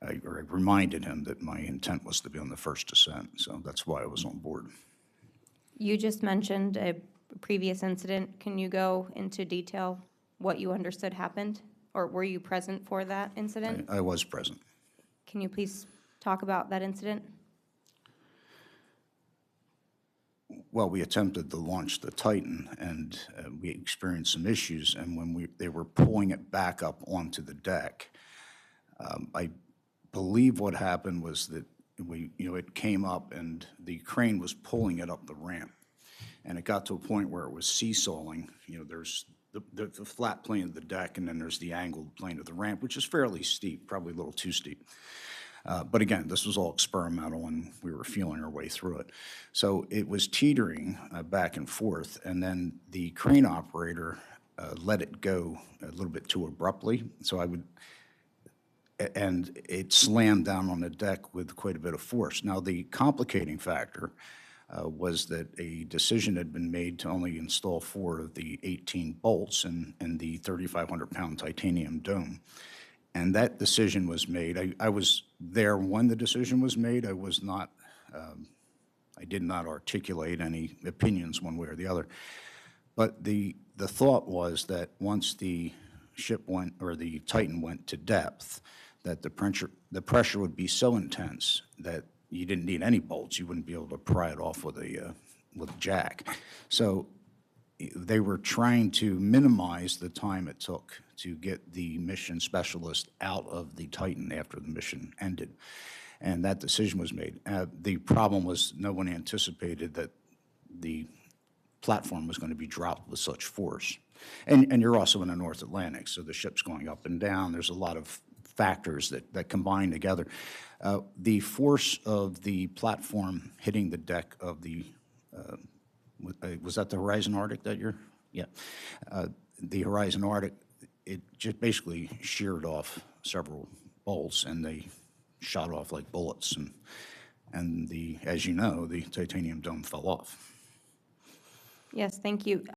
I reminded him that my intent was to be on the first descent, so that's why I was on board. You just mentioned a previous incident. Can you go into detail what you understood happened? Or were you present for that incident? I was present. Can you please talk about that incident? Well, we attempted to launch the Titan, and we experienced some issues, and when they were pulling it back up onto the deck, I believe what happened was that it came up and the crane was pulling it up the ramp. And it got to a point where it was seesawing. There's the flat plane of the deck, and then there's the angled plane of the ramp, which is fairly steep, probably a little too steep. But again, this was all experimental, and we were feeling our way through it. So it was teetering back and forth, and then the crane operator let it go a little bit too abruptly. And it slammed down on the deck with quite a bit of force. Now, the complicating factor was that a decision had been made to only install 4 of the 18 bolts in the 3,500-pound titanium dome. And that decision was made. I was there when the decision was made. I was not, I did not articulate any opinions one way or the other. But the thought was that once the ship went, or the Titan went to depth, that the pressure would be so intense that you didn't need any bolts. You wouldn't be able to pry it off with a jack. So they were trying to minimize the time it took to get the mission specialist out of the Titan after the mission ended. And that decision was made. The problem was no one anticipated that the platform was going to be dropped with such force. And you're also in the North Atlantic, so the ship's going up and down. There's a lot of factors that combine together. The force of the platform hitting the deck of the, was that the Horizon Arctic that you're, yeah. The Horizon Arctic, it just basically sheared off several bolts, and they shot off like bullets. And as you know, the titanium dome fell off. Yes, thank you.